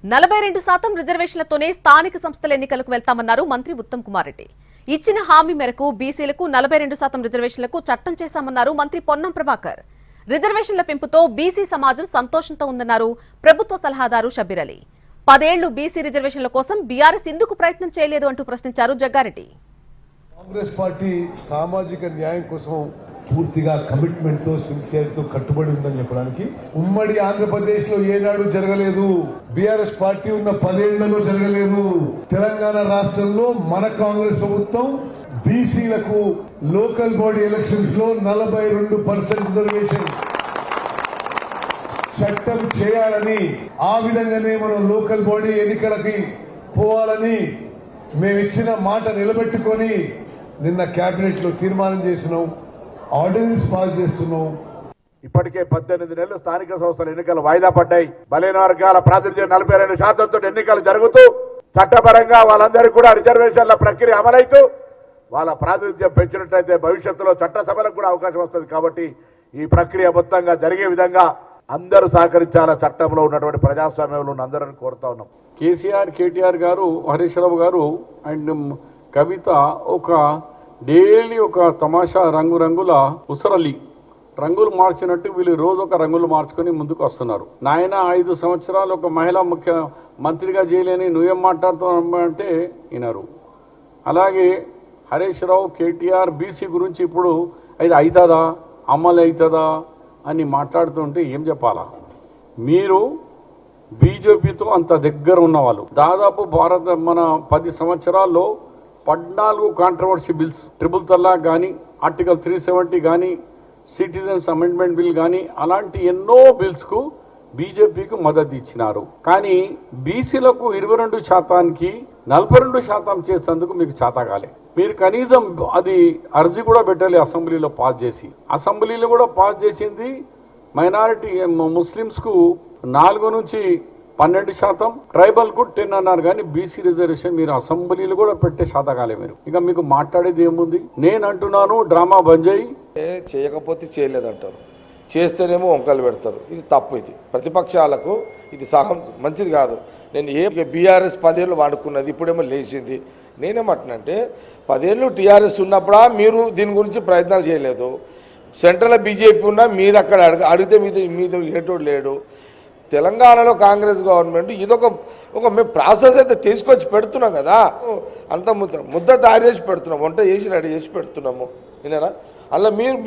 42% రిజర్వేషన్లతోనే స్థానిక సంస్థల ఎన్నికలకు వెళ్తామన్నారు మంత్రి ఉత్తమ్ కుమార్ రెడ్డి. ఇచ్చిన హామీ మేరకు బీసీలకు 42% రిజర్వేషన్లకు చట్టం చేశామన్నారు మంత్రి పొన్నం ప్రభాకర్. రిజర్వేషన్ల పెంపుతో బీసీ సమాజం సంతోషంతో ఉందన్నారు ప్రభుత్వ సలహాదారు షబ్బీర్ అలీ. 10 ఏళ్లు బీసీ రిజర్వేషన్ల కోసం బీఆర్ఎస్ ఎందుకు ప్రయత్నం చేయలేదు అంటూ ప్రశ్నించారు జగ్గారెడ్డి. కాంగ్రెస్ పార్టీ సామాజిక న్యాయం కోసం పూర్తిగా కమిట్మెంట్ తో సిన్సియర్ తో కట్టుబడి ఉందని చెప్పడానికి ఉమ్మడి ఆంధ్రప్రదేశ్ లో ఏనాడు జరగలేదు. బీఆర్ఎస్ పార్టీ ఉన్న 10 ఏళ్లలో జరగలేదు. తెలంగాణ రాష్ట్రంలో మన కాంగ్రెస్ ప్రభుత్వం బీసీలకు లోకల్ బాడీ ఎలక్షన్స్ లో 42% రిజర్వేషన్ చట్టం చేయాలని, ఆ విధంగానే మనం లోకల్ బాడీ ఎన్నికలకి పోవాలని మేము ఇచ్చిన మాట నిలబెట్టుకొని నిన్న కేబినెట్ లో తీర్మానం చేసినాం, ఆర్డినెన్స్ పాస్ చేస్తున్నాం. ఇప్పటికే 18 నెలలు స్థానిక సంస్థల ఎన్నికలు వాయిదా పడ్డాయి. బలైన వర్గాల ప్రాతినిధ్యం 42% ఎన్నికలు జరుగుతూ చట్టపరంగా వాళ్ళందరికీ కూడా రిజర్వేషన్ల ప్రక్రియ అమలైతూ వాళ్ళ ప్రాతినిధ్యం పెంచినట్లయితే భవిష్యత్తులో చట్టసభలకు కూడా అవకాశం వస్తుంది. కాబట్టి ఈ ప్రక్రియ మొత్తంగా జరిగే విధంగా అందరూ సహకరించాల. చట్టంలో ఉన్నటువంటి ప్రజాస్వామ్యంలో ఉన్న అందరిని కోరుతా ఉన్నాం. కేసీఆర్, కేటీఆర్ గారు, హరీష్ రావు గారు అండ్ కవిత ఒక డైలీ ఒక తమాషా రంగురంగుల ఉసరలి రంగులు మార్చినట్టు వీళ్ళు రోజు ఒక రంగులు మార్చుకొని ముందుకు వస్తున్నారు. నాయన 5 సంవత్సరాలు ఒక మహిళా ముఖ్య మంత్రిగా చేయలేని నువ్వేం మాట్లాడుతున్నావంటే వినరు. అలాగే హరీష్ రావు, కేటీఆర్ బీసీ గురించి ఇప్పుడు ఇది అవుతుందా, అమలు అవుతుందా అని మాట్లాడుతుంటే ఏం చెప్పాలా? మీరు బీజేపీతో అంత దగ్గర ఉన్నవాళ్ళు. దాదాపు మన 10 సంవత్సరాల్లో 14 కాంట్రవర్సీ బిల్స్, ట్రిపుల్ తలాక్ కానీ, ఆర్టికల్ 370 కానీ, సిటిజన్స్ అమెండ్మెంట్ బిల్ కానీ, అలాంటి ఎన్నో బిల్స్కు బీజేపీకి మద్దతు ఇచ్చినారు. కానీ బీసీలకు 22%కి 42% చేసేందుకు మీకు చేతగాలే. మీరు కనీసం అది అర్జీ కూడా పెట్టాలి అసెంబ్లీలో పాస్ చేసి. అసెంబ్లీలో కూడా పాస్ చేసింది మైనారిటీ ముస్లిమ్స్కు 4 నుంచి 12%, ట్రైబల్కు 10 అన్నారు. కానీ బీసీ రిజర్వేషన్ మీరు అసెంబ్లీలో కూడా పెట్టే శాతకాలే. మీరు ఇక మీకు మాట్లాడేది ఏముంది? నేను అంటున్నాను, డ్రామా బంద్ చేయి. చేయకపోతే చేయలేదంటారు, చేస్తేనేమో వంకలు పెడతారు. ఇది తప్పు. ఇది ప్రతిపక్షాలకు ఇది సహం మంచిది కాదు. నేను బీఆర్ఎస్ 10 ఏళ్ళు వాడుకున్నది, ఇప్పుడేమో లేచింది. నేనేమంటున్నంటే 10 ఏళ్ళు టీఆర్ఎస్ ఉన్నప్పుడా మీరు దీని గురించి ప్రయత్నాలు చేయలేదు? సెంట్రల్ బీజేపీ ఉన్నా మీరు అక్కడ అడిగితే మీద ఏటోడు లేడు. తెలంగాణలో కాంగ్రెస్ గవర్నమెంట్ ఇదొక మేము ప్రాసెస్ అయితే తీసుకొచ్చి పెడుతున్నాం కదా, అంత ముద్ద తయారు చేసి పెడుతున్నాం, వంట చేసి రెడీ చేసి పెడుతున్నాము. విన్నారా? అలా మీరు